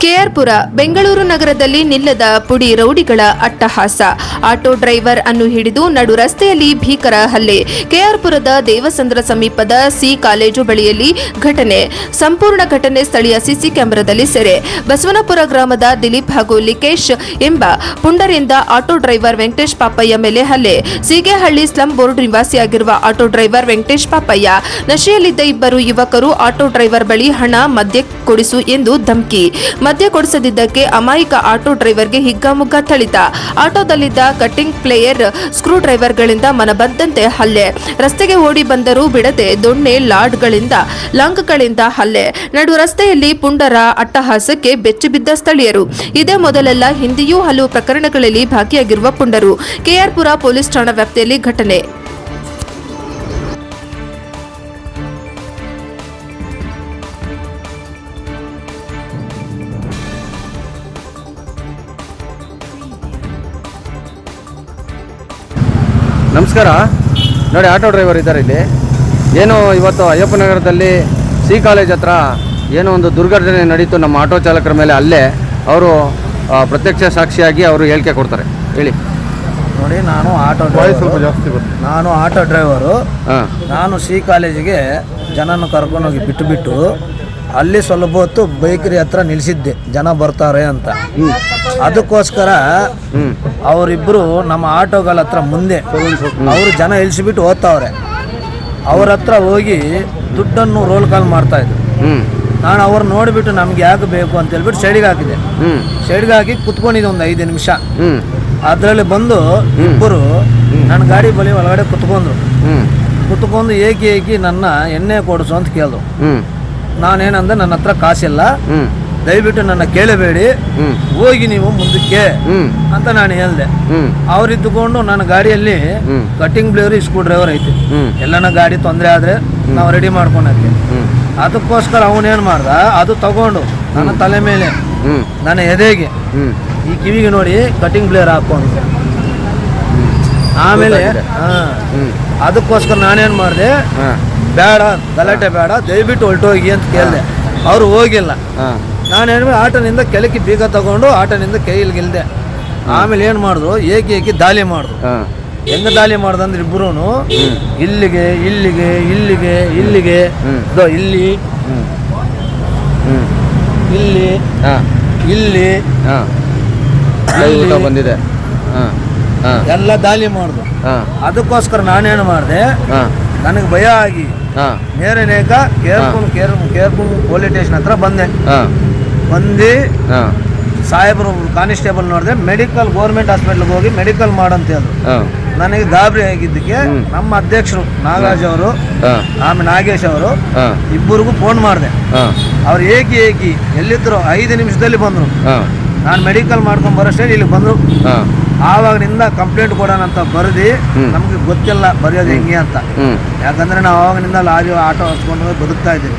ಕೆಆರ್ಪುರ ಬೆಂಗಳೂರು ನಗರದಲ್ಲಿ ನಿಲ್ಲದ ಪುಡಿ ರೌಡಿಗಳ ಅಟ್ಟಹಾಸ. Auto driver ಅನ್ನು ಹಿಡಿದು ನಡು ರಸ್ತೆಯಲ್ಲಿ ಭೀಕರ ಹಲ್ಲೆ. ಕೆಆರ್ಪುರದ ದೇವಸಂದ್ರ ಸಮೀಪದ ಸಿ ಕಾಲೇಜು ಬಳಿಯಲ್ಲಿ ಘಟನೆ. ಸಂಪೂರ್ಣ ಘಟನೆ ಸ್ಥಳೀಯ ಸಿಸಿ ಕ್ಯಾಮೆರಾದಲ್ಲಿ ಸೆರೆ. ಬಸವನಪುರ ಗ್ರಾಮದ ದಿಲೀಪ್ ಹಾಗೂ ಲಿಕೇಶ್ ಎಂಬ ಪುಂಡರಿಂದ ಆಟೋ ಡ್ರೈವರ್ ವೆಂಕಟೇಶ್ ಪಾಪಯ್ಯ ಮೇಲೆ ಹಲ್ಲೆ. ಸೀಗೆಹಳ್ಳಿ ಸ್ಲಂ ಬೋರ್ಡ್ ನಿವಾಸಿಯಾಗಿರುವ ಆಟೋ ಡ್ರೈವರ್ ವೆಂಕಟೇಶ್ ಪಾಪಯ್ಯ ನಶೆಯಲ್ಲಿದ್ದ ಇಬ್ಬರು ಯುವಕರು ಆಟೋ ಡ್ರೈವರ್ ಬಳಿ ಹಣ ಮದ್ಯ ಕೊಡಿಸು ಎಂದು ಧಮಕಿ. ಮದ್ಯ ಕೊಡಿಸದಿದ್ದಕ್ಕೆ ಅಮಾಯಕ ಆಟೋ ಡ್ರೈವರ್ಗೆ ಹಿಗ್ಗಾಮುಗ್ಗಾ ಥಳಿತ. ಆಟೋದಲ್ಲಿದ್ದ ಕಟ್ಟಿಂಗ್ ಪ್ಲೇಯರ್ ಸ್ಕ್ರೂ ಡ್ರೈವರ್ಗಳಿಂದ ಮನಬಂದಂತೆ ಹಲ್ಲೆ. ರಸ್ತೆಗೆ ಓಡಿ ಬಂದರೂ ಬಿಡದೆ ದೊಣ್ಣೆ ಲಾಂಗ್ಗಳಿಂದ ಹಲ್ಲೆ. ನಡು ರಸ್ತೆಯಲ್ಲಿ ಪುಂಡರ ಅಟ್ಟಹಾಸಕ್ಕೆ ಬೆಚ್ಚಿಬಿದ್ದ ಸ್ಥಳೀಯರು. ಇದೇ ಮೊದಲೆಲ್ಲ ಹಿಂದೆಯೂ ಹಲವು ಪ್ರಕರಣಗಳಲ್ಲಿ ಭಾಗಿಯಾಗಿರುವ ಪುಂಡರು. ಕೆಆರ್ಪುರ ಪೊಲೀಸ್ ಠಾಣಾ ವ್ಯಾಪ್ತಿಯಲ್ಲಿ ಘಟನೆ. ನಮಸ್ಕಾರ ನೋಡಿ, ಆಟೋ ಡ್ರೈವರ್ ಇದ್ದಾರೆ ಇಲ್ಲಿ. ಏನು ಇವತ್ತು ಅಯ್ಯಪ್ಪ ನಗರದಲ್ಲಿ ಸಿ ಕಾಲೇಜ್ ಹತ್ರ ಏನೋ ಒಂದು ದುರ್ಘಟನೆ ನಡೀತು. ನಮ್ಮ ಆಟೋ ಚಾಲಕರ ಮೇಲೆ ಅಲ್ಲೇ ಅವರು ಪ್ರತ್ಯಕ್ಷ ಸಾಕ್ಷಿಯಾಗಿ ಅವರು ಹೇಳಿಕೆ ಕೊಡ್ತಾರೆ. ಹೇಳಿ. ನೋಡಿ, ನಾನು ಆಟೋ ಡ್ರೈವರು. ನಾನು ಸಿ ಕಾಲೇಜಿಗೆ ಜನನ ಕರ್ಕೊಂಡೋಗಿ ಬಿಟ್ಟು ಅಲ್ಲಿ ಸ್ವಲ್ಪ ಹೊತ್ತು ಬೇಕರಿ ಹತ್ರ ನಿಲ್ಲಿಸಿದ್ದೆ, ಜನ ಬರ್ತಾರೆ ಅಂತ. ಅದಕ್ಕೋಸ್ಕರ ಅವರಿಬ್ಬರು ನಮ್ಮ ಆಟೋಗಳ ಹತ್ರ ಮುಂದೆ ಅವರು ಜನ ಇಳಿಸಿಬಿಟ್ಟು ಹೋಗ್ತಾವ್ರೆ. ಅವ್ರ ಹತ್ರ ಹೋಗಿ ದುಡ್ಡನ್ನು ರೋಲ್ ಕಾಲ್ ಮಾಡ್ತಾ ಇದ್ರು. ನಾನು ಅವ್ರು ನೋಡಿಬಿಟ್ಟು ನಮ್ಗೆ ಯಾಕೆ ಬೇಕು ಅಂತ ಹೇಳ್ಬಿಟ್ಟು ಸೈಡ್ಗೆ ಹಾಕಿದೆ. ಸೈಡ್ಗೆ ಹಾಕಿ ಕುತ್ಕೊಂಡಿದ್ದೆ ಒಂದು 5 ನಿಮಿಷ. ಅದರಲ್ಲಿ ಬಂದು ಇಬ್ಬರು ನನ್ನ ಗಾಡಿ ಬಳಿ ಒಳಗಡೆ ಕುತ್ಕೊಂಡು ಏಕಿ ನನ್ನ ಎಣ್ಣೆ ಕೊಡಿಸು ಅಂತ ಕೇಳಿದ್ರು. ನಾನೇನಂದ್ರೆ ನನ್ನ ಹತ್ರ ಕಾಸಿಲ್ಲ, ದಯವಿಟ್ಟು ನನ್ನ ಕೇಳಬೇಡಿ, ಹೋಗಿ ನೀವು ಮುಂದಕ್ಕೆ ಅಂತ ನಾನು ಹೇಳ್ದೆ. ಅವ್ರಿದ್ದುಕೊಂಡು ನನ್ನ ಗಾಡಿಯಲ್ಲಿ ಕಟ್ಟಿಂಗ್ ಬ್ಲೇರು ಸ್ಕ್ರೂ ಡ್ರೈವರ್ ಐತಿ. ಎಲ್ಲನ ಗಾಡಿ ತೊಂದರೆ ಆದ್ರೆ ನಾವು ರೆಡಿ ಮಾಡ್ಕೊಳಕ್ಕೆ. ಅದಕ್ಕೋಸ್ಕರ ಅವನೇನ್ ಮಾಡ್ದ, ಅದು ತಗೊಂಡು ನನ್ನ ತಲೆ ಮೇಲೆ ನನ್ನ ಎದೆಗೆ ಈ ಕಿವಿಗೆ ನೋಡಿ ಕಟ್ಟಿಂಗ್ ಬ್ಲೇರ್ ಹಾಕೊಂಡು ಆಮೇಲೆ ಅದಕ್ಕೋಸ್ಕರ ನಾನೇನ್ ಮಾಡಿದೆ, ಬೇಡ ಗಲಾಟೆ ಬೇಡ, ದಯವಿಟ್ಟು ಹೊರಟೋಗಿ ಅಂತ ಕೇಳಿದೆ. ಅವರು ಹೋಗಿಲ್ಲ. ನಾನೇನು ಆಟೋನಿಂದ ಕೆಳಕ್ಕೆ ಬೀಗ ತಗೊಂಡು ಆಟೋನಿಂದ ಕೈಯಲ್ಲಿ ಗೆಲ್ದೆ. ಆಮೇಲೆ ಏನು ಮಾಡಿದ್ರು, ಏಕಿ ದಾಳಿ ಮಾಡಿದ್ರು. ಹೆಂಗ ದಾಳಿ ಮಾಡ್ದಂದ್ರೆ ಇಬ್ಬರು ಇಲ್ಲಿಗೆ ಇಲ್ಲಿಗೆ ಇಲ್ಲಿಗೆ ಇಲ್ಲಿಗೆ ಇಲ್ಲಿ ಇಲ್ಲಿ ಇಲ್ಲಿ ಬಂದಿದೆ ಎಲ್ಲ ದಾಳಿ ಮಾಡಿದ್ರು. ಅದಕ್ಕೋಸ್ಕರ ನಾನೇನು ಮಾಡಿದೆ, ನನಗೆ ಭಯ ಆಗಿ ನೇರನೇಕ ಕೇರ್ಪುರ್ ಪೊಲೀಸ್ ಸ್ಟೇಷನ್ ಹತ್ರ ಬಂದು ಸಾಹೇಬರು ಕಾನಿಸ್ಟೇಬಲ್ ನೋಡಿದೆ. ಮೆಡಿಕಲ್ ಗೌರ್ಮೆಂಟ್ ಹಾಸ್ಪಿಟ್ಲ್ಗೆ ಹೋಗಿ ಮೆಡಿಕಲ್ ಮಾಡಂತ ಹೇಳಿದ್ರು. ನನಗೆ ಗಾಬರಿ ಆಗಿದ್ದಕ್ಕೆ ನಮ್ಮ ಅಧ್ಯಕ್ಷರು ನಾಗರಾಜ್ ಅವರು ಆಮೇಲೆ ನಾಗೇಶ್ ಅವರು ಇಬ್ಬರಿಗೂ ಫೋನ್ ಮಾಡಿದೆ. ಅವ್ರು ಏಕಿ ಎಲ್ಲಿದ್ರು 5 ನಿಮಿಷದಲ್ಲಿ ಬಂದರು. ನಾನು ಮೆಡಿಕಲ್ ಮಾಡ್ಕೊಂಡು ಬರೋಷ್ಟೇ ಇಲ್ಲಿ ಬಂದರು. ಆವಾಗಿನಿಂದ ಕಂಪ್ಲೇಂಟ್ ಕೊಡೋಣ ಅಂತ ಬರೆದಿ, ನಮ್ಗೆ ಗೊತ್ತಿಲ್ಲ ಬರೆಯೋದು ಹೆಂಗೆ ಅಂತ. ಯಾಕಂದ್ರೆ ನಾವು ಆವಾಗಿನಿಂದ ಲಾರಿ ಆಟೋ ಹಚ್ಕೊಂಡು ಬದುಕ್ತಾ ಇದ್ದೀವಿ.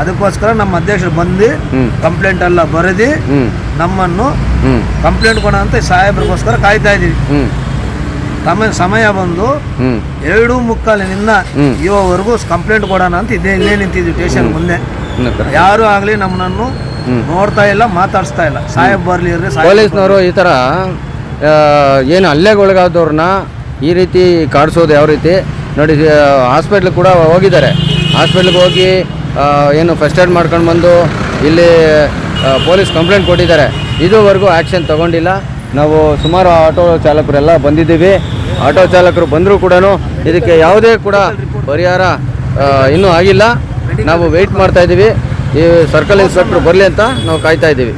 ಅದಕ್ಕೋಸ್ಕರ ನಮ್ಮ ಅಧ್ಯಕ್ಷರು ಬಂದು ಕಂಪ್ಲೇಂಟ್ ಎಲ್ಲ ಬರೆದಿ ನಮ್ಮನ್ನು ಕಂಪ್ಲೇಂಟ್ ಕೊಡೋಣ ಅಂತ ಸಾಹೇಬ್ರಿಗೋಸ್ಕರ ಕಾಯ್ತಾ ಇದೀವಿ. ಸಮಯ ಬಂದು 2:45 ಇವವರೆಗೂ ಕಂಪ್ಲೇಂಟ್ ಕೊಡೋಣ ಅಂತ ಇಲ್ಲೇ ನಿಂತಿದ್ವಿ ಸ್ಟೇಷನ್ ಮುಂದೆ. ಯಾರು ಆಗ್ಲಿ ನಮ್ಮನ್ನು ನೋಡ್ತಾ ಇಲ್ಲ, ಮಾತಾಡಿಸ್ತಾ ಇಲ್ಲ. ಸಾಹೇಬ್ ಬರ್ಲಿ ಪೊಲೀಸ್ನವರು ಈ ತರ ಏನು ಹಲ್ಲೆಗೊಳಗಾದವ್ರನ್ನ ಈ ರೀತಿ ಕಾಡಿಸೋದು ಯಾವ ರೀತಿ ನೋಡಿ. ಹಾಸ್ಪಿಟ್ಲಿಗೆ ಕೂಡ ಹೋಗಿದ್ದಾರೆ. ಹಾಸ್ಪಿಟ್ಲಿಗೆ ಹೋಗಿ ಏನು ಫಸ್ಟ್ ಏಡ್ ಮಾಡ್ಕೊಂಡು ಬಂದು ಇಲ್ಲಿ ಪೊಲೀಸ್ ಕಂಪ್ಲೇಂಟ್ ಕೊಟ್ಟಿದ್ದಾರೆ. ಇದುವರೆಗೂ ಆ್ಯಕ್ಷನ್ ತಗೊಂಡಿಲ್ಲ. ನಾವು ಸುಮಾರು ಆಟೋ ಚಾಲಕರೆಲ್ಲ ಬಂದಿದ್ದೀವಿ. ಆಟೋ ಚಾಲಕರು ಬಂದರೂ ಕೂಡ ಇದಕ್ಕೆ ಯಾವುದೇ ಕೂಡ ಪರಿಹಾರ ಇನ್ನೂ ಆಗಿಲ್ಲ. ನಾವು ವೆಯ್ಟ್ ಮಾಡ್ತಾ ಇದ್ದೀವಿ. ಈ ಸರ್ಕಲ್ ಇನ್ಸ್ಪೆಕ್ಟ್ರ್ ಬರಲಿ ಅಂತ ನಾವು ಕಾಯ್ತಾ ಇದ್ದೀವಿ.